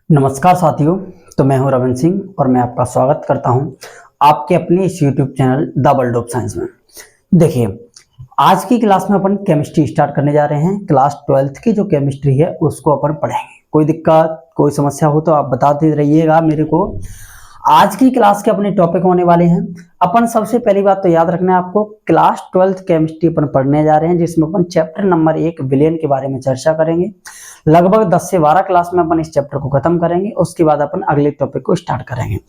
नमस्कार साथियों। तो मैं हूं रविंद्र सिंह और मैं आपका स्वागत करता हूं आपके अपने इस YouTube channel the world of science में। देखिए, आज की क्लास में अपन केमिस्ट्री स्टार्ट करने जा रहे हैं। क्लास 12th की जो केमिस्ट्री है उसको अपन पढ़ेंगे। कोई दिक्कत कोई समस्या हो तो आप बताते रहिएगा मेरे को। आज की क्लास के अपने टॉपिक होने वाले हैं। अपन सबसे पहली बात तो याद रखना है आपको, क्लास 12th केमिस्ट्री अपन पढ़ने जा रहे हैं, जिसमें अपन चैप्टर नंबर 1 विलेन के बारे में चर्चा करेंगे। लगभग 10 से 12 क्लास में अपन इस चैप्टर को खत्म करेंगे। उसके बाद अपन अगले टॉपिक को स्टार्ट करेंगे।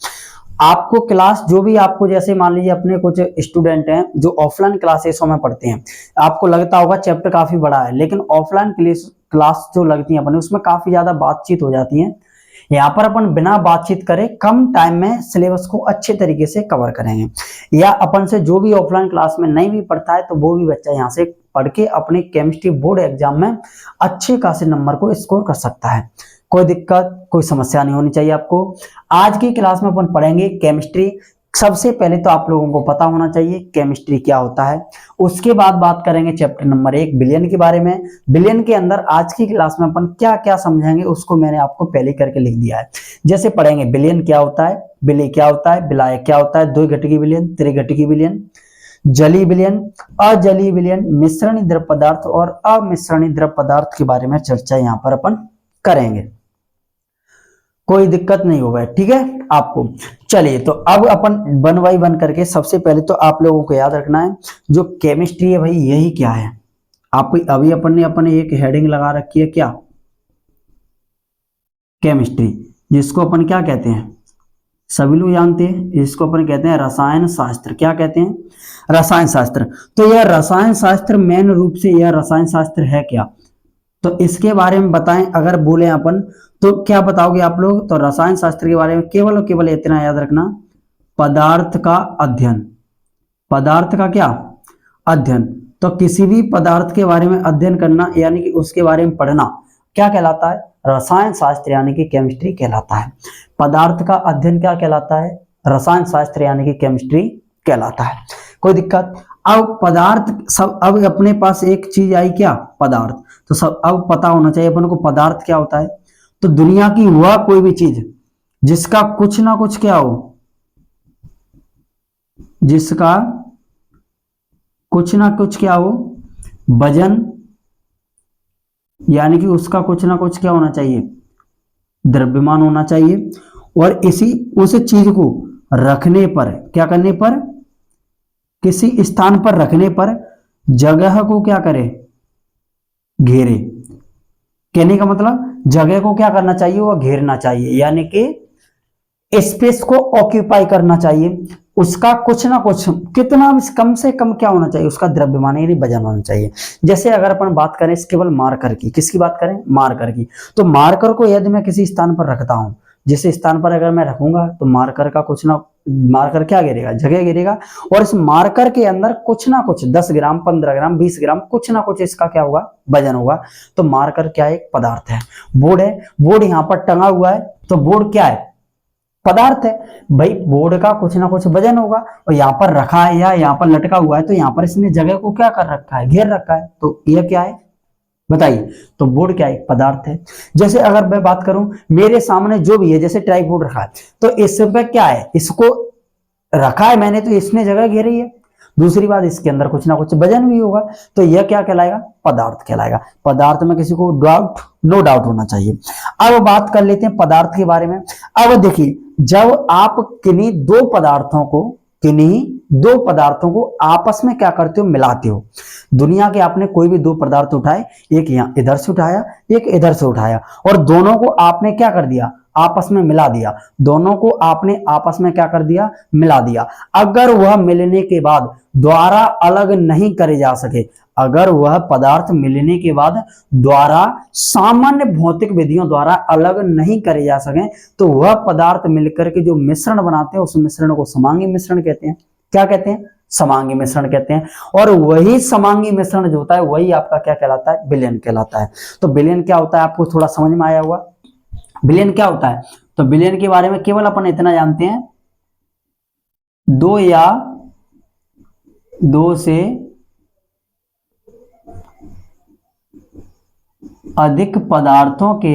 आपको क्लास जो भी आपको, जैसे मान लीजिए अपने कुछ स्टूडेंट हैं जो ऑफलाइन क्लासेसों में पढ़ते हैं, आपको लगता होगा चैप्टर काफी बड़ा है, लेकिन ऑफलाइन क्लास जो लगती है अपने, उसमें काफी ज्यादा बातचीत हो जाती है। यहाँ पर अपन बिना बातचीत करे कम टाइम में सिलेबस को अच्छे तरीके से कवर करेंगे। या अपन से जो भी ऑफलाइन क्लास में नहीं भी पढ़ता है तो वो भी बच्चा यहाँ से पढ़ के अपने केमिस्ट्री बोर्ड एग्जाम में अच्छे खासे नंबर को स्कोर कर सकता है। कोई दिक्कत कोई समस्या नहीं होनी चाहिए आपको। आज की क्लास में अपन पढ़ेंगे केमिस्ट्री। सबसे पहले तो आप लोगों को पता होना चाहिए केमिस्ट्री क्या होता है। उसके बाद बात करेंगे चैप्टर नंबर 1 बिलियन के बारे में। बिलियन के अंदर आज की क्लास में अपन क्या क्या समझेंगे उसको मैंने आपको पहले करके लिख दिया है। जैसे पढ़ेंगे बिलियन क्या होता है, विलय क्या होता है, विलाय क्या होता है, द्विघटिकी विलयन, त्रिघटिकी विलयन, जलीय विलयन, अजलीय विलयन, मिश्रणीय द्रव पदार्थ और अमिश्रणीय द्रव पदार्थ के बारे में चर्चा यहाँ पर अपन करेंगे। कोई दिक्कत नहीं होगा, ठीक है आपको। चलिए, तो अब अपन 1 बाय 1 करके सबसे पहले तो आप लोगों को याद रखना है जो केमिस्ट्री है भाई यही क्या है। आपको अभी अपन ने एक हेडिंग लगा रखी है, क्या? केमिस्ट्री, जिसको अपन क्या कहते हैं, सभी लोग जानते हैं, इसको अपन कहते हैं रसायन शास्त्र। क्या कहते हैं? रसायन शास्त्र। तो यह रसायन शास्त्र मेन रूप से यह रसायन शास्त्र है क्या, तो इसके बारे में बताएं। अगर बोले अपन तो क्या बताओगे आप लोग? तो रसायन शास्त्र के बारे में केवल और केवल इतना याद रखना, पदार्थ का अध्ययन। पदार्थ का क्या? अध्ययन। तो किसी भी पदार्थ के बारे में अध्ययन करना यानी कि उसके बारे में पढ़ना क्या कहलाता है? रसायन शास्त्र यानी कि केमिस्ट्री कहलाता है। पदार्थ का अध्ययन क्या कहलाता है? रसायन शास्त्र यानी कि केमिस्ट्री कहलाता है। कोई दिक्कत? अब पदार्थ सब, अब अपने पास एक चीज आई क्या? पदार्थ। तो सब अब पता होना चाहिए अपन को पदार्थ क्या होता है। तो दुनिया की वह कोई भी चीज जिसका कुछ ना कुछ क्या हो, जिसका कुछ ना कुछ क्या हो, वजन, यानी कि उसका कुछ ना कुछ क्या होना चाहिए, द्रव्यमान होना चाहिए। और इसी उस चीज को रखने पर, क्या करने पर, किसी स्थान पर रखने पर जगह को क्या करे, घेरे। कहने का मतलब जगह को क्या करना चाहिए, वह घेरना चाहिए, यानी कि स्पेस को ऑक्यूपाई करना चाहिए। उसका कुछ ना कुछ, कितना भी कम से कम क्या होना चाहिए, उसका द्रव्यमान यानी वजन होना चाहिए। जैसे अगर अपन बात करें केवल मार्कर की, किसकी बात करें? मार्कर की। तो मार्कर को यदि मैं किसी स्थान पर रखता हूं, जिस स्थान पर अगर मैं रखूंगा तो मार्कर का कुछ ना, मार्कर क्या गिरेगा, जगह गिरेगा। और इस मार्कर के अंदर कुछ ना कुछ 10 ग्राम 15 ग्राम 20 ग्राम कुछ ना कुछ इसका क्या होगा, वजन होगा। तो मार्कर क्या है? एक पदार्थ है। बोर्ड है, बोर्ड यहाँ पर टंगा हुआ है, तो बोर्ड क्या है? पदार्थ है भाई। बोर्ड का कुछ ना कुछ वजन होगा, और यहाँ पर रखा है या यहाँ पर लटका हुआ है, तो यहाँ पर इसने जगह को क्या कर रखा है, घेर रखा है। तो यह क्या है बताइए? तो बोर्ड क्या है? पदार्थ है। जैसे अगर मैं बात करूं, मेरे सामने जो भी है, जैसे ट्राइपॉड रखा है, तो इस पे क्या है, इसको रखा है मैंने तो इसने जगह घेरी है। दूसरी बात, इसके अंदर कुछ ना कुछ वजन भी होगा, तो यह क्या कहलाएगा? पदार्थ कहलाएगा। पदार्थ में किसी को डाउट, नो डाउट होना चाहिए। अब बात कर लेते हैं पदार्थ के बारे में। अब देखिए, जब आप किन्हीं दो पदार्थों को आपस में क्या करते हो, मिलाते हो। दुनिया के आपने कोई भी दो पदार्थ उठाए, एक यहाँ इधर से उठाया, एक इधर से उठाया, और दोनों को आपने क्या कर दिया, आपस में मिला दिया। दोनों को आपने आपस में क्या कर दिया, मिला दिया। अगर वह मिलने के बाद द्वारा अलग नहीं करे जा सके, अगर वह पदार्थ मिलने के बाद द्वारा सामान्य भौतिक विधियों द्वारा अलग नहीं करे जा सके, तो वह पदार्थ मिलकर के जो मिश्रण बनाते हैं उस मिश्रण को समांगी मिश्रण कहते हैं। क्या कहते हैं? समांगी मिश्रण कहते हैं। और वही समांगी मिश्रण जो होता है वही आपका क्या कहलाता है? विलयन कहलाता है। तो विलयन क्या होता है आपको थोड़ा समझ में आया हुआ? विलयन क्या होता है? तो विलयन के बारे में केवल अपन इतना जानते हैं, दो या दो से अधिक पदार्थों के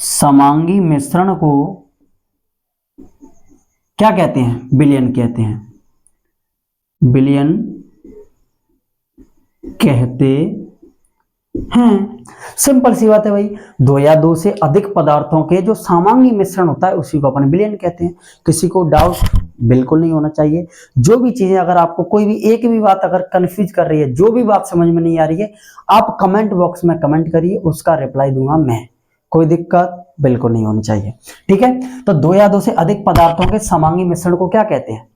समांगी मिश्रण को क्या कहते हैं? विलयन कहते हैं, विलयन कहते हैं। सिंपल सी बात है भाई, दो या दो से अधिक पदार्थों के जो समांगी मिश्रण होता है उसी को अपन विलयन कहते हैं। किसी को डाउट बिल्कुल नहीं होना चाहिए। जो भी चीजें अगर आपको कोई भी एक भी बात अगर कंफ्यूज कर रही है, जो भी बात समझ में नहीं आ रही है, आप कमेंट बॉक्स में कमेंट करिए, उसका रिप्लाई दूंगा मैं। कोई दिक्कत बिल्कुल नहीं होनी चाहिए, ठीक है। तो दो या दो से अधिक पदार्थों के समांगी मिश्रण को क्या कहते हैं?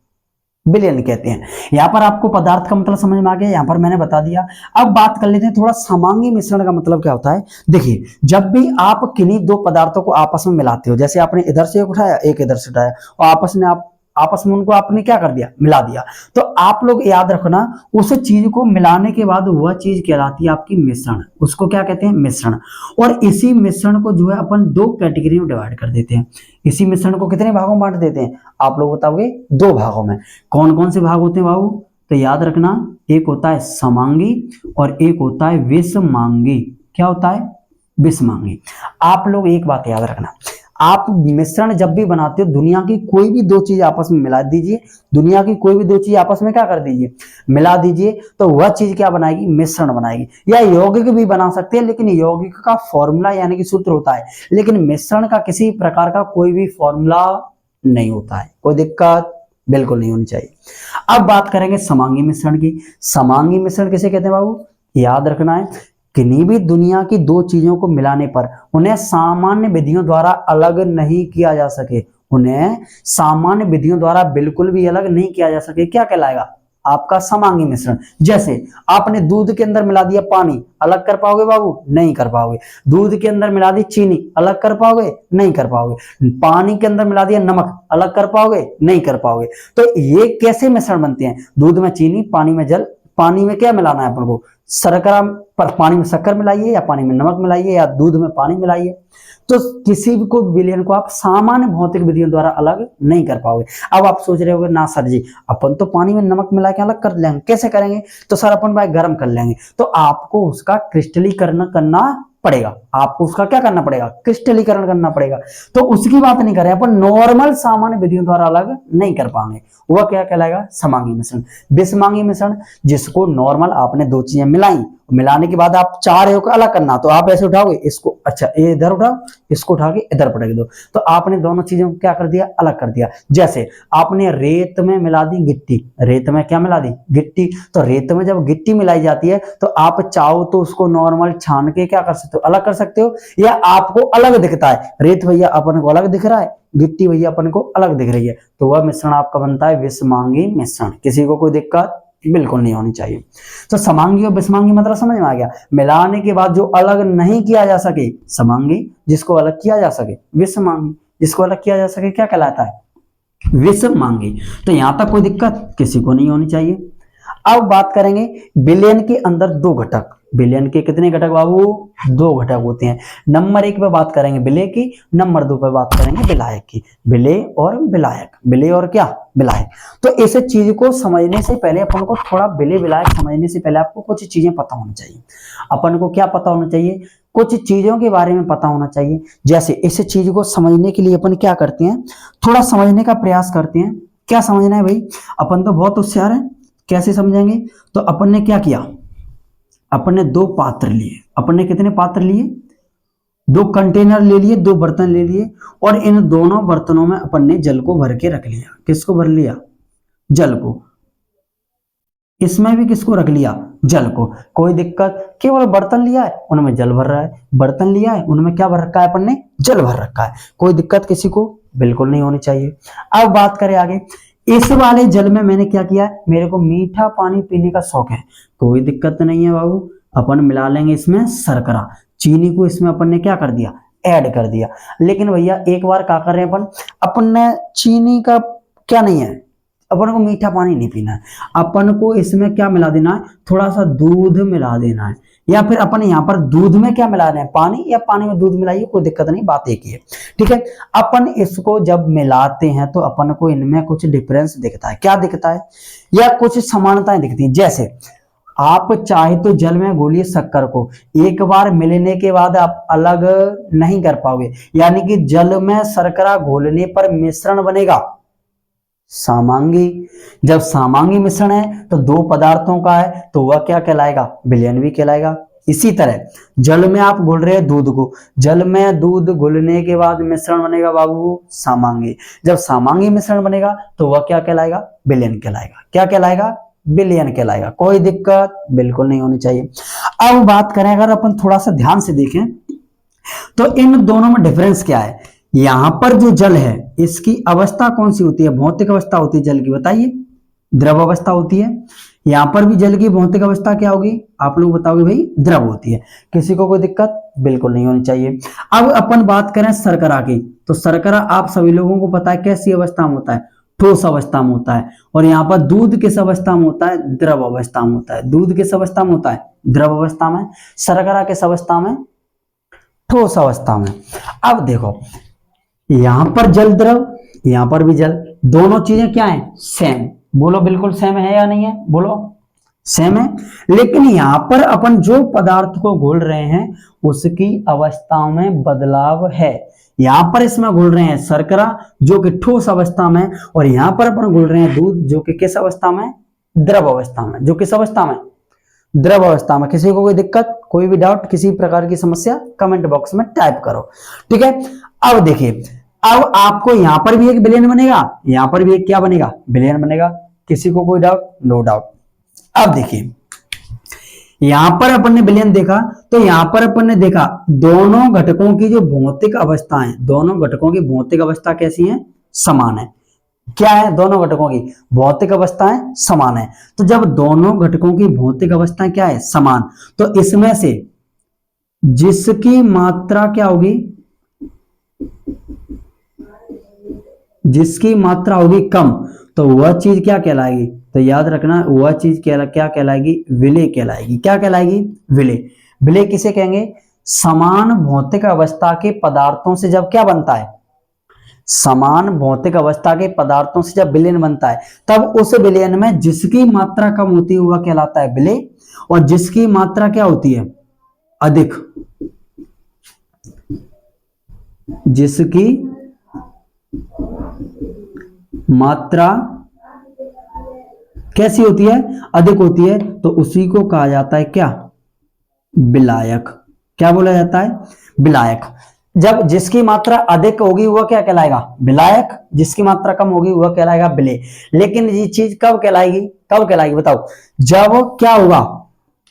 विलयन कहते हैं। यहां पर आपको पदार्थ का मतलब समझ में आ गया, यहां पर मैंने बता दिया। अब बात कर लेते हैं थोड़ा समांगी मिश्रण का मतलब क्या होता है। देखिए, जब भी आप किन्हीं दो पदार्थों को आपस में मिलाते हो, जैसे आपने इधर से एक उठाया, एक इधर से उठाया, और आपस में उनको आपने क्या कर दिया? मिला दिया। तो आप लोग याद रखना, उस चीज को मिलाने के बाद वह चीज कहलाती है आपकी मिश्रण। उसको क्या कहते हैं? मिश्रण। और इसी मिश्रण को जो है अपन दो कैटेगरी में डिवाइड कर देते हैं। इसी मिश्रण को कितने भागों में बांट देते हैं? आप लोग बताओगे दो भागों में। कौन कौन से भाग होते हैं बाबू? तो याद रखना, एक होता है समांगी और एक होता है विषमांगी। क्या होता है? विषमांगी। आप लोग एक बात याद रखना, आप मिश्रण जब भी बनाते हो, दुनिया की कोई भी दो चीज आपस में मिला दीजिए, दुनिया की कोई भी दो चीज आपस में क्या कर दीजिए? मिला दीजिए, तो वह चीज क्या बनाएगी? मिश्रण बनाएगी। या यौगिक भी बना सकते हैं, लेकिन यौगिक का फॉर्मूला यानी कि सूत्र होता है, लेकिन मिश्रण का किसी प्रकार का कोई भी फॉर्मूला नहीं होता है। कोई दिक्कत बिल्कुल नहीं होनी चाहिए। अब बात करेंगे समांगी मिश्रण की। समांगी मिश्रण किसे कहते हैं बाबू? याद रखना है, किन्हीं भी दुनिया की दो चीजों को मिलाने पर उन्हें सामान्य विधियों द्वारा अलग नहीं किया जा सके, उन्हें सामान्य विधियों द्वारा बिल्कुल भी अलग नहीं किया जा सके, क्या कहलाएगा? आपका समांगी मिश्रण। जैसे आपने दूध के अंदर मिला दिया पानी, अलग कर पाओगे बाबू? नहीं कर पाओगे। दूध के अंदर मिला दी चीनी, अलग कर पाओगे? नहीं कर पाओगे। पानी के अंदर मिला दिया नमक, अलग कर पाओगे? नहीं कर पाओगे। तो ये कैसे मिश्रण बनते हैं? दूध में चीनी, पानी में जल। पानी में क्या मिलाना है अपन को? शर्करा, पर पानी में शक्कर मिलाइए या पानी में नमक मिलाइए या दूध में पानी मिलाइए। तो किसी भी को विलयन को आप सामान्य भौतिक विधियों द्वारा अलग नहीं कर पाओगे। अब आप सोच रहे होगे, ना सर जी, अपन तो पानी में नमक मिला के अलग कर लेंगे, कैसे करेंगे? तो सर अपन भाई गर्म कर लेंगे। तो आपको उसका क्रिस्टलीकरण करना पड़ेगा। आपको उसका क्या करना पड़ेगा? क्रिस्टलीकरण करना पड़ेगा। तो उसकी बात नहीं कर रहे अपन, नॉर्मल सामान्य विधियों द्वारा अलग नहीं कर पाएंगे। वह क्या कहलाएगा? समांगी मिश्रण। विषमांगी मिश्रण, जिसको नॉर्मल आपने दो चीजें मिलाई, मिलाने के बाद आप चाह रहे हो कि अलग करना, तो आप ऐसे उठाओगे इसको, अच्छा ये इधर उठाओ, इसको उठा के इधर पटक दो, तो आपने दोनों चीजों को क्या कर दिया? अलग कर दिया। जैसे आपने रेत में मिला दी गिट्टी, रेत में क्या मिला दी? गिट्टी। तो रेत में जब गिट्टी मिलाई जाती है तो आप चाहो तो उसको नॉर्मल छान के क्या कर सकते हो? अलग कर सकते हो, या आपको अलग दिखता है, रेत भैया अपन को अलग दिख रहा है, गिट्टी भैया अपन को अलग दिख रही है, तो वह मिश्रण आपका बनता है विषमांगी मिश्रण। किसी को कोई दिक्कत बिल्कुल नहीं होनी चाहिए। तो समांगी और विषमांगी मतलब समझ में आ गया। मिलाने के बाद जो अलग नहीं किया जा सके समांगी, जिसको अलग किया जा सके विषमांगी, जिसको अलग किया जा सके क्या कहलाता है? विषमांगी। तो यहां तक कोई दिक्कत किसी को नहीं होनी चाहिए। अब बात करेंगे विलयन के अंदर दो घटक। विलयन के कितने घटक बाबू? दो घटक होते हैं। नंबर एक पे बात करेंगे विलेय की, नंबर दो पे बात करेंगे विलायक की। विलेय और विलायक, विलेय और क्या? विलायक। तो इस चीज को समझने से पहले अपन को थोड़ा विलेय विलायक समझने से पहले आपको कुछ चीजें पता होनी चाहिए। अपन को क्या पता होना चाहिए? कुछ चीजों के बारे में पता होना चाहिए। जैसे इस चीज को समझने के लिए अपन क्या करते हैं? थोड़ा समझने का प्रयास करते हैं। क्या समझना है भाई? अपन तो बहुत होशियार हैं, कैसे समझेंगे? तो अपन ने क्या किया? अपन ने दो पात्र लिए। अपन ने कितने पात्र लिए? दो कंटेनर ले लिए, दो बर्तन ले लिए, और इन दोनों बर्तनों में अपन ने जल को भर के रख लिया। किसको भर लिया? जल को। इसमें भी किसको रख लिया? जल को। कोई दिक्कत? केवल बर्तन लिया है, उनमें जल भर रहा है, बर्तन लिया है, उनमें क्या भर रखा है? अपन ने जल भर रखा है। कोई दिक्कत किसी को बिल्कुल नहीं होनी चाहिए। अब बात करें आगे, इस वाले जल में मैंने क्या किया? मेरे को मीठा पानी पीने का शौक है, कोई दिक्कत नहीं है बाबू, अपन मिला लेंगे इसमें शर्करा, चीनी को इसमें अपन ने क्या कर दिया? ऐड कर दिया। लेकिन भैया एक बार क्या कर रहे हैं अपन ने चीनी का क्या नहीं है, अपन को मीठा पानी नहीं पीना है, अपन को इसमें क्या मिला देना है? थोड़ा सा दूध मिला देना है। या फिर अपन यहाँ पर दूध में क्या मिला रहे हैं? पानी, या पानी में दूध मिलाइए, कोई दिक्कत नहीं, बात एक ही है, ठीक है। अपन इसको जब मिलाते हैं तो अपन को इनमें कुछ डिफरेंस दिखता है। क्या दिखता है? या कुछ समानताएं दिखती हैं। जैसे आप चाहे तो जल में घोलिए शक्कर को, एक बार मिलने के बाद आप अलग नहीं कर पाओगे, यानी कि जल में शर्करा घोलने पर मिश्रण बनेगा समांगी। जब समांगी मिश्रण है तो दो पदार्थों का है तो वह क्या कहलाएगा, विलयन भी कहलाएगा। इसी तरह जल में आप घोल रहे हैं दूध को, जल में दूध घुलने के बाद मिश्रण बनेगा बाबू समांगी। जब समांगी मिश्रण बनेगा तो वह क्या कहलाएगा, विलयन कहलाएगा। क्या कहलाएगा, विलयन कहलाएगा। कोई दिक्कत बिल्कुल नहीं होनी चाहिए। अब बात करें, अगर अपन थोड़ा सा ध्यान से देखें तो इन दोनों में डिफरेंस क्या है। यहां पर जो जल है इसकी अवस्था कौन सी होती है, भौतिक अवस्था होती है जल की, बताइए, द्रव अवस्था होती है। यहां पर भी जल की भौतिक अवस्था क्या होगी, आप लोग बताओगे भाई, द्रव होती है। किसी को कोई दिक्कत बिल्कुल नहीं होनी चाहिए। अब अपन बात करें शर्करा की, तो शर्करा आप सभी लोगों को पता है कैसी अवस्था में होता है, ठोस अवस्था में होता है। और यहाँ पर दूध किस अवस्था में होता है, द्रव अवस्था में होता है। दूध किस अवस्था में होता है, द्रव अवस्था में। शर्करा किस अवस्था में, ठोस अवस्था में। अब देखो, यहां पर जल द्रव, यहां पर भी जल, दोनों चीजें क्या है, सेम। बोलो बिल्कुल सेम है या नहीं है, बोलो सेम है। लेकिन यहां पर अपन जो पदार्थ को घोल रहे हैं उसकी अवस्थाओं में बदलाव है। यहां पर इसमें घोल रहे हैं शर्करा जो कि ठोस अवस्था में, और यहां पर अपन घोल रहे हैं दूध जो कि किस अवस्था में, द्रव अवस्था में। जो किस अवस्था में, द्रव अवस्था में। किसी को कोई दिक्कत, कोई भी डाउट, किसी प्रकार की समस्या, कमेंट बॉक्स में टाइप करो, ठीक है। अब देखिए, अब आपको यहां पर भी एक विलयन बनेगा, यहां पर भी एक क्या बनेगा, विलयन बनेगा। किसी को कोई डाउट, नो डाउट। अब देखिए, यहां पर अपन ने विलयन देखा तो यहां पर अपन ने देखा दोनों घटकों की जो भौतिक अवस्था है, दोनों घटकों की भौतिक अवस्था कैसी है, समान है। क्या है, दोनों घटकों की भौतिक अवस्थाएं समान है। तो जब दोनों घटकों की भौतिक अवस्थाएं क्या है, समान, तो इसमें से जिसकी मात्रा क्या होगी, जिसकी मात्रा होगी कम, तो वह चीज क्या कहलाएगी, तो याद रखना वह चीज क्या कहलाएगी, विलय कहलाएगी। क्या कहलाएगी, विलय। विलय किसे कहेंगे, समान भौतिक अवस्था के पदार्थों से जब क्या बनता है, समान भौतिक अवस्था के पदार्थों से जब विलयन बनता है तब उस विलयन में जिसकी मात्रा कम होती है वह कहलाता है विलय, और जिसकी मात्रा क्या होती है, अधिक, जिसकी मात्रा कैसी होती है, अधिक होती है, तो उसी को कहा जाता है क्या, विलायक। क्या बोला जाता है, विलायक। जब जिसकी मात्रा अधिक होगी वह क्या कहलाएगा, विलायक, जिसकी मात्रा कम होगी वह कहलाएगा विलय। लेकिन ये चीज कब कहलाएगी, कब कहलाएगी बताओ, जब क्या होगा,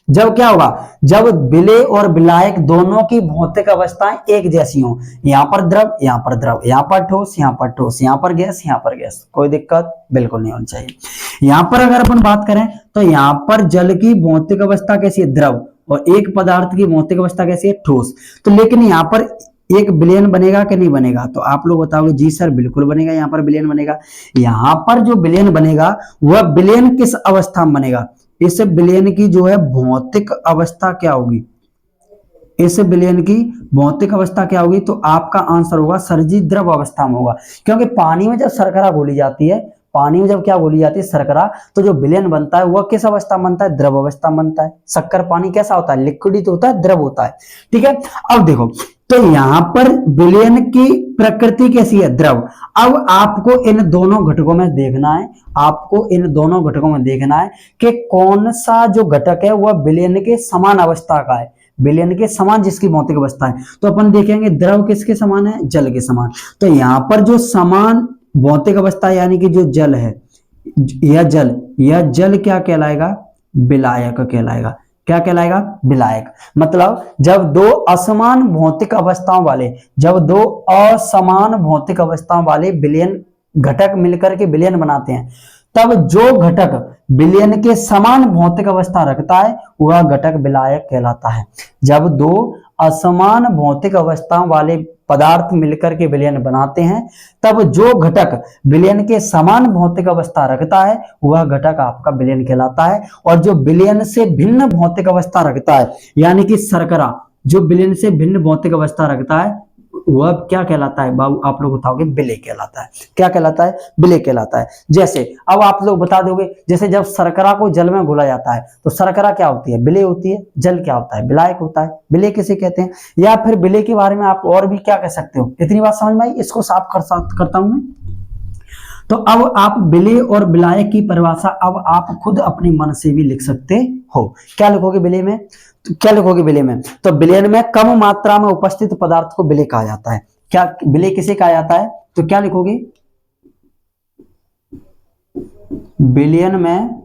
जब क्या होगा, जब विलय और विलायक दोनों की भौतिक अवस्थाएं एक जैसी हो। यहां पर द्रव, यहां पर द्रव, यहां पर ठोस, यहां पर ठोस, यहां पर गैस, यहां पर गैस, कोई दिक्कत बिल्कुल नहीं होनी चाहिए। यहां पर अगर अपन बात करें तो यहां पर जल की भौतिक अवस्था कैसी है, द्रव, और एक पदार्थ की भौतिक अवस्था कैसी है, ठोस। तो लेकिन यहां पर एक विलयन बनेगा कि नहीं बनेगा, तो आप लोग बताओगे जी सर बिल्कुल बनेगा, यहां पर विलयन बनेगा। यहां पर जो विलयन बनेगा वह विलयन किस अवस्था में बनेगा, इस विलयन की जो है भौतिक अवस्था क्या होगी, इस विलयन की भौतिक अवस्था क्या होगी, तो आपका आंसर होगा सर जी द्रव अवस्था में होगा। क्योंकि पानी में जब शर्करा घोली जाती है, पानी में जब क्या घोली जाती है शर्करा, तो जो विलयन बनता है वह किस अवस्था में बनता है, द्रव अवस्था में बनता है। शक्कर पानी कैसा होता है, लिक्विड तो होता है, द्रव होता है, ठीक है। अब देखो, तो यहां पर विलयन की प्रकृति कैसी है, द्रव। अब आपको इन दोनों घटकों में देखना है, आपको इन दोनों घटकों में देखना है कि कौन सा जो घटक है वह विलयन के समान अवस्था का है, विलयन के समान जिसकी भौतिक अवस्था है। तो अपन देखेंगे द्रव किसके समान है, जल के समान। तो यहां पर जो समान भौतिक अवस्था यानी कि जो जल है, यह जल क्या कहलाएगा, विलायक कहलाएगा। क्या कहलाएगा, विलायक। मतलब जब दो असमान भौतिक अवस्थाओं वाले, जब दो असमान भौतिक अवस्थाओं वाले विलयन घटक मिलकर के विलयन बनाते हैं, तब जो घटक विलयन के समान भौतिक अवस्था रखता है वह घटक विलायक कहलाता है। जब दो असमान भौतिक अवस्थाओं वाले पदार्थ मिलकर के विलयन बनाते हैं तब जो घटक विलयन के समान भौतिक अवस्था रखता है वह घटक आपका विलयन कहलाता है। और जो विलयन से भिन्न भौतिक अवस्था रखता है, यानी कि शर्करा जो विलयन से भिन्न भौतिक अवस्था रखता है, वह क्या कहलाता है बाबू, आप लोग बताओगे विलेय कहलाता है। क्या कहलाता है? विलेय कहलाता है। जैसे अब आप लोग बता दोगे, जैसे जब शर्करा को जल में घोला जाता है तो शर्करा क्या होती है? विलेय होती है। जल क्या होता है? विलायक होता है। विलेय किसे कहते हैं? या फिर विलेय के बारे में आप और भी क्या कह सकते हो? इतनी बात समझ में आई? इसको साफ करता हूं मैं। तो अब आप विलेय और विलायक की परिभाषा अब आप खुद अपने मन से भी लिख सकते हो। क्या लिखोगे विलेय में? तो क्या लिखोगे विलेय में? तो विलयन में कम मात्रा में उपस्थित पदार्थ को विलेय कहा जाता है। क्या विलेय किसे कहा जाता है? तो क्या लिखोगे? विलयन में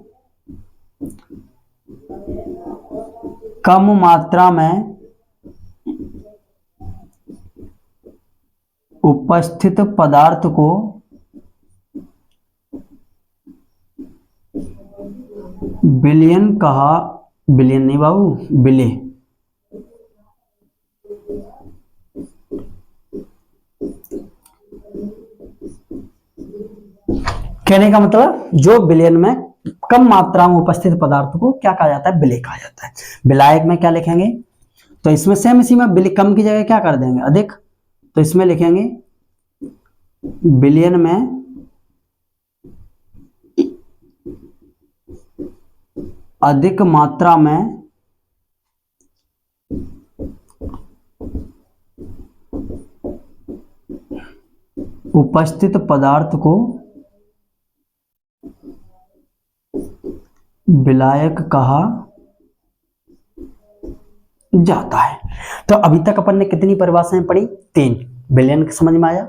कम मात्रा में उपस्थित पदार्थ को विलयन कहा, विलयन नहीं बाबू, विलेय। कहने का मतलब जो विलयन में कम मात्रा में उपस्थित पदार्थ को क्या कहा जाता है? विलेय कहा जाता है। विलायक में क्या लिखेंगे? तो इसमें सेम इसी में विलेय कम की जगह क्या कर देंगे? अधिक। तो इसमें लिखेंगे विलयन में अधिक मात्रा में उपस्थित पदार्थ को विलायक कहा जाता है। तो अभी तक अपन ने कितनी परिभाषाएं पढ़ी? 3। विलयन समझ में आया।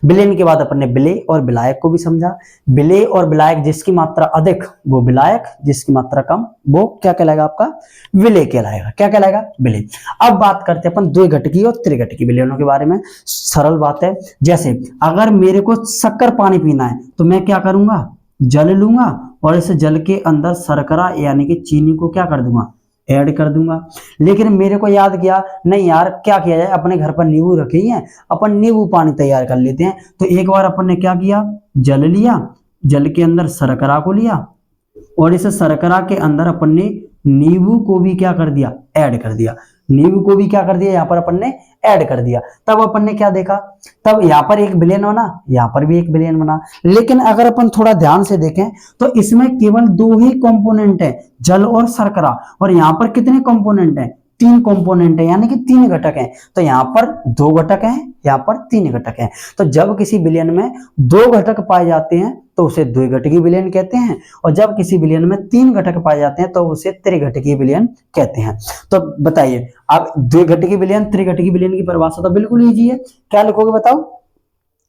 विलयन के बाद अपन ने विलेय और विलायक को भी समझा। विलेय और विलायक जिसकी मात्रा अधिक वो विलायक, जिसकी मात्रा कम वो क्या कहलाएगा? आपका विलेय कहलाएगा। क्या कहलाएगा? विलेय। अब बात करते हैं अपन द्विघटकी और त्रिघटकी विलयनों के बारे में। सरल बात है। जैसे अगर मेरे को शक्कर पानी पीना है तो मैं क्या करूंगा? जल लूंगा और इस जल के अंदर शर्करा यानी कि चीनी को क्या कर दूंगा? ऐड कर दूंगा। लेकिन मेरे को याद किया नहीं यार, क्या किया जाए, अपने घर पर नींबू रखे ही हैं, अपन नींबू पानी तैयार कर लेते हैं। तो एक बार अपन ने क्या किया? जल लिया, जल के अंदर शर्करा को लिया और इस शर्करा के अंदर अपन ने नींबू को भी क्या कर दिया? ऐड कर दिया। नींबू को भी क्या कर दिया? यहाँ पर अपन ने ऐड कर दिया। तब अपन ने क्या देखा? तब यहाँ पर एक विलयन बना, यहाँ पर भी एक विलयन बना। लेकिन अगर अपन थोड़ा ध्यान से देखें तो इसमें केवल 2 ही कंपोनेंट है, जल और शर्करा। और यहाँ पर कितने कंपोनेंट हैं? 3 कंपोनेंट है, यानी कि 3 घटक हैं। तो यहाँ पर 2 घटक हैं, यहाँ पर 3 घटक हैं। तो जब किसी विलयन में 2 घटक पाए जाते हैं तो उसे द्विघटकी विलयन कहते हैं, और जब किसी विलयन में 3 घटक पाए जाते हैं तो उसे त्रिघटकी विलयन कहते हैं। तो बताइए आप द्विघटकी विलयन त्रिघटकी विलयन की परिभाषा तो बिल्कुल इजी है। क्या लिखोगे बताओ?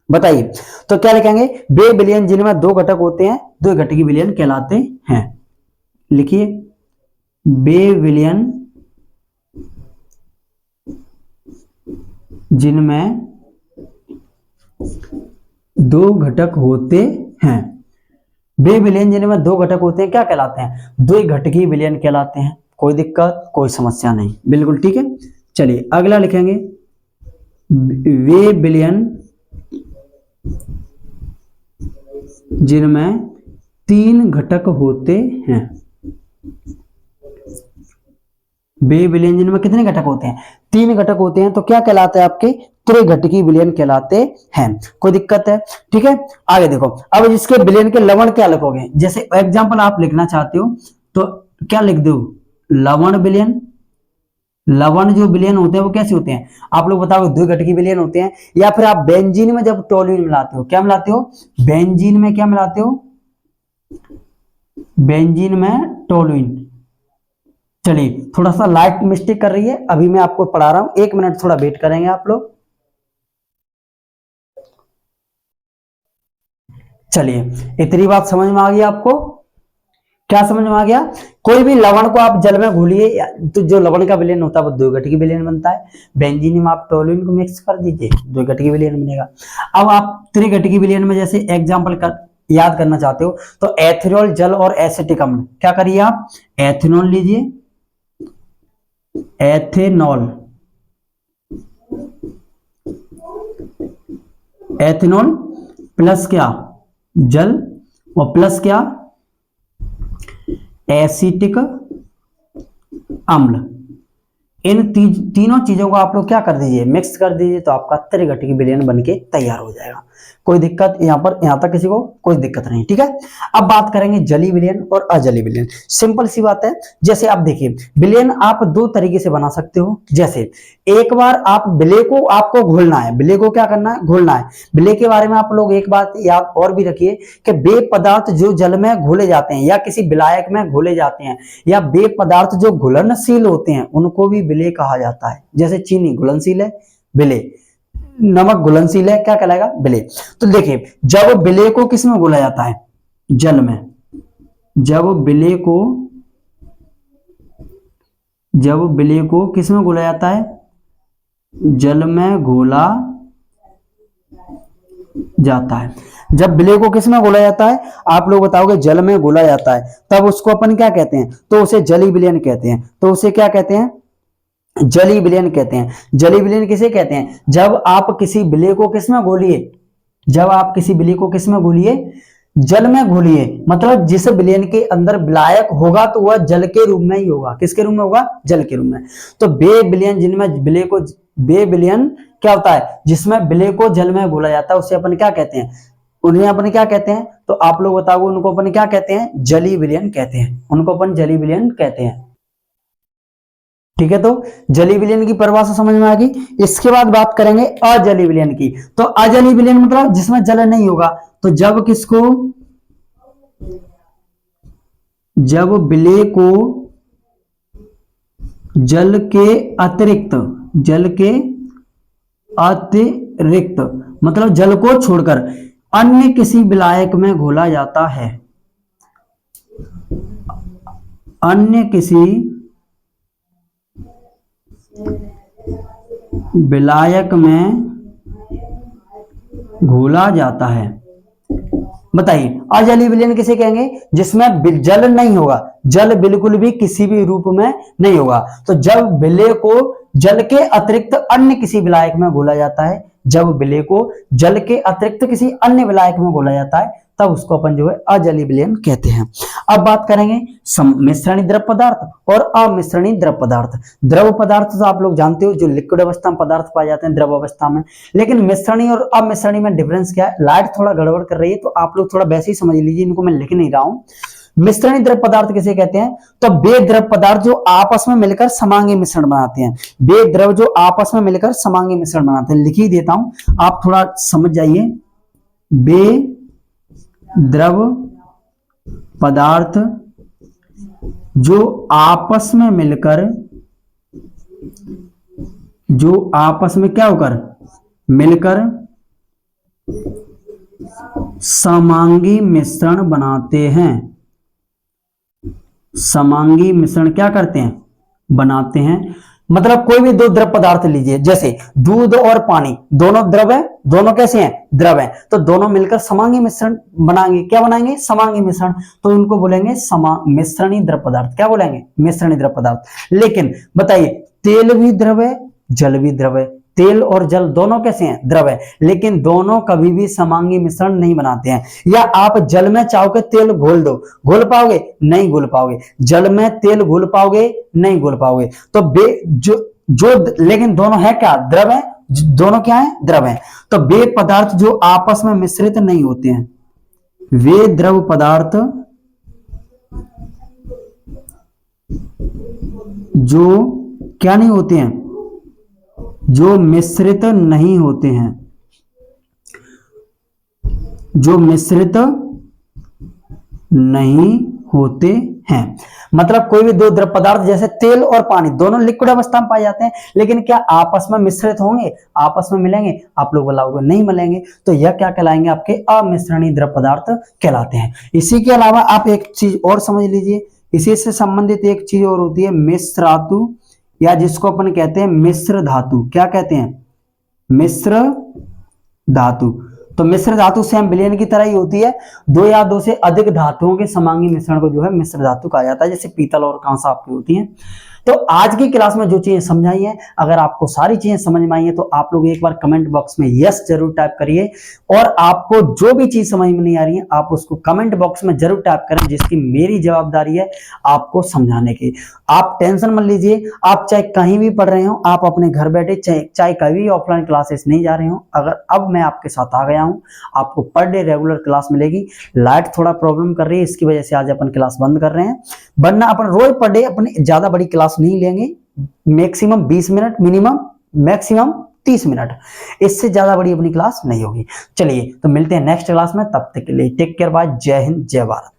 बताइए। तो क्या लिखेंगे? वे विलयन जिनमें 2 घटक होते हैं द्विघटकी विलयन कहलाते हैं। लिखिए, वे विलयन जिनमें 2 घटक होते हैं, वे विलयन जिनमें 2 घटक होते हैं क्या कहलाते हैं? द्विघटकी विलयन कहलाते हैं। कोई दिक्कत, कोई समस्या नहीं, बिल्कुल ठीक है। चलिए अगला लिखेंगे, वे विलयन जिनमें 3 घटक होते हैं। वे विलयन जिनमें कितने घटक होते हैं? 3 घटक होते हैं। तो क्या कहलाते हैं? आपके त्रिघटकी विलयन कहलाते हैं। कोई दिक्कत है? ठीक है, आगे देखो। अब इसके विलयन के लवण क्या लिखोगे? जैसे एग्जांपल आप लिखना चाहते हो तो क्या लिख दो? लवण विलयन। लवण जो विलयन होते हैं वो कैसे होते हैं? आप लोग बताओ, द्विघटकी विलयन होते हैं। या फिर आप बेंजीन में जब टोल्यूइन मिलाते हो, क्या मिलाते हो? बेंजीन में क्या मिलाते हो? बेंजीन में टोल्यूइन। चलिए थोड़ा सा लाइट मिस्टेक कर रही है, अभी मैं आपको पढ़ा रहा हूं, 1 मिनट थोड़ा वेट करेंगे आप लोग। चलिए इतनी बात समझ में आ गई आपको? क्या समझ में आ गया? कोई भी लवण को आप जल में घोलिए तो जो लवण का विलयन होता है वो द्विघटकी विलयन बनता है। बेंजीन में आप टोल्यूइन को मिक्स कर दीजिए, द्विघटकी विलयन बनेगा। अब आप त्रिघटकी विलयन में जैसे एग्जांपल याद करना चाहते हो तो एथिनॉल जल और एसिटिक अम्ल, क्या करिए आप? एथिनॉल लीजिए, एथेनॉल, एथिनॉल प्लस क्या? जल, और प्लस क्या? एसिटिक अम्ल। इन तीनों चीजों को आप लोग क्या कर दीजिए, मिक्स कर दीजिए, तो आपका त्रिघटित विलयन बनके तैयार हो जाएगा। कोई दिक्कत यहां तक किसी को कोई दिक्कत नहीं, ठीक है। अब बात करेंगे जलीय विलयन और अजलीय विलयन। सिंपल सी बात है, जैसे आप देखिए विलयन आप दो तरीके से बना सकते हो। जैसे एक बार आप विलय को आपको घोलना है, विलय को क्या करना है, घोलना है। विलय के बारे में आप लोग एक बात याद और भी रखिए कि वे पदार्थ जो जल में घोले जाते हैं या किसी विलायक में घोले जाते हैं या वे पदार्थ जो घुलनशील होते हैं उनको भी विलय कहा जाता है। जैसे चीनी घुलनशील है, विलय। नमक घुलनशील है, क्या कहलाएगा, विलय। तो देखिए जब विलय को किस में घोला जाता है, जल में। जब विलय को किस में घोला जाता है, जल में घोला जाता है। जब विलय को किस में घोला जाता है, आप लोग बताओगे, जल में घोला जाता है, तब उसको अपन क्या कहते हैं, तो उसे जलीय विलयन कहते हैं। तो उसे क्या कहते हैं, जलीय विलयन कहते हैं। जलीय विलयन किसे कहते हैं, जब आप किसी विलय को किस में घोलिए, जब आप किसी विलय को किस में घोलिए, जल में घोलिए। मतलब जिस विलयन के अंदर विलायक होगा तो वह जल के रूप में ही होगा। किसके रूप में होगा, जल के रूप में। तो वे विलयन जिनमें विलय को, वे विलयन क्या होता है, जिसमें विलय को जल में घोला जाता है, उसे अपन क्या कहते हैं, उन्हें अपन क्या कहते हैं, तो आप लोग बताओगे उनको अपन क्या कहते हैं, जलीय विलयन कहते हैं। उनको अपन जलीय विलयन कहते हैं, ठीक है। तो जलीय विलयन की परिभाषा समझ में आ गई। इसके बाद बात करेंगे अजलीय विलयन की। तो अजलीय विलयन मतलब जिसमें जल नहीं होगा। तो जब किसको, जब विलय को जल के अतिरिक्त मतलब जल को छोड़कर अन्य किसी विलायक में घोला जाता है, अन्य किसी विलायक में घोला जाता है। बताइए अजलीय विलयन किसे कहेंगे, जिसमें जल नहीं होगा, जल बिल्कुल भी किसी भी रूप में नहीं होगा। तो जब विलय को जल के अतिरिक्त अन्य किसी विलायक में घोला जाता है, जब विलय को जल के अतिरिक्त किसी अन्य विलायक में घोला जाता है, तब उसको अपन जो है अजलीय विलयन कहते हैं। अब बात करेंगे मिश्रणीय द्रव पदार्थ और अमिश्रणीय द्रव पदार्थ। द्रव पदार्थ तो आप लोग जानते हो, जो लिक्विड अवस्था में पदार्थ पाए जाते हैं द्रव अवस्था में। लेकिन मिश्रणीय और अमिश्रणीय में डिफरेंस क्या है, लाइट थोड़ा गड़बड़ कर रही है, तो आप लोग थोड़ा वैसे ही समझ लीजिए, इनको मैं लिख नहीं रहा हूं। मिश्रणीय द्रव पदार्थ किसे कहते हैं, तो वे द्रव पदार्थ जो आपस में मिलकर समांगी मिश्रण बनाते हैं। वे द्रव जो आपस में मिलकर समांगी मिश्रण बनाते हैं, लिख ही देता हूं, आप थोड़ा समझ जाइए। वे द्रव पदार्थ जो आपस में मिलकर, जो आपस में क्या होकर, मिलकर समांगी मिश्रण बनाते हैं। समांगी मिश्रण क्या करते हैं, बनाते हैं। मतलब कोई भी दो द्रव पदार्थ लीजिए, जैसे दूध और पानी, दोनों द्रव है, दोनों कैसे हैं, द्रव हैं, तो दोनों मिलकर समांगी मिश्रण बनाएंगे। क्या बनाएंगे, समांगी मिश्रण, तो उनको बोलेंगे मिश्रणीय द्रव पदार्थ। क्या बोलेंगे, मिश्रणीय द्रव पदार्थ। लेकिन बताइए तेल भी द्रव है, जल भी द्रव है, तेल और जल दोनों कैसे हैं, द्रव है, लेकिन दोनों कभी भी समांगी मिश्रण नहीं बनाते हैं। या आप जल में चाहो के तेल घोल दो, घोल पाओगे, नहीं घोल पाओगे। जल में तेल घोल पाओगे, नहीं घोल पाओगे। तो लेकिन दोनों है क्या, द्रव है, दोनों क्या है, द्रव है। तो वे पदार्थ जो आपस में मिश्रित नहीं होते हैं, वे द्रव पदार्थ जो क्या नहीं होते हैं, जो मिश्रित नहीं होते हैं, जो मिश्रित नहीं होते हैं। मतलब कोई भी दो द्रव पदार्थ जैसे तेल और पानी दोनों लिक्विड अवस्था में पाए जाते हैं, लेकिन क्या आपस में मिश्रित होंगे, आपस में मिलेंगे, आप लोग बोलोगे नहीं मिलेंगे। तो यह क्या कहलाएंगे, आपके अमिश्रणीय द्रव पदार्थ कहलाते हैं। इसी के अलावा आप एक चीज और समझ लीजिए, इसी से संबंधित एक चीज और होती है मिश्र धातु, या जिसको अपन कहते हैं मिश्र धातु। क्या कहते हैं, मिश्र धातु। तो मिश्र धातु सेम विलयन की तरह ही होती है, दो या दो से अधिक धातुओं के समांगी मिश्रण को जो है मिश्र धातु कहा जाता है, जैसे पीतल और कांसा आपकी होती है। तो आज की क्लास में जो चीजें समझाई हैं, अगर आपको सारी चीजें समझ में आई हैं तो आप लोग एक बार कमेंट बॉक्स में यस जरूर टाइप करिए, और आपको जो भी चीज समझ में नहीं आ रही है आप उसको कमेंट बॉक्स में जरूर टाइप करें, जिसकी मेरी जवाबदारी है आपको समझाने की। आप टेंशन मत लीजिए, आप चाहे कहीं भी पढ़ रहे हो, आप अपने घर बैठे चाहे कभी ऑफलाइन क्लासेस नहीं जा रहे हो, अगर अब मैं आपके साथ आ गया हूं, आपको पर डे रेगुलर क्लास मिलेगी। लाइट थोड़ा प्रॉब्लम कर रही है, इसकी वजह से आज अपन क्लास बंद कर रहे हैं, वरना अपन रोज पर डे अपने ज्यादा बड़ी क्लास नहीं लेंगे, maximum 20 minute, minimum maximum 30 minute, इससे ज्यादा बड़ी अपनी क्लास नहीं होगी। चलिए तो मिलते हैं नेक्स्ट क्लास में, तब तक के लिए टेक केयर, बाय, जय हिंद, जय भारत।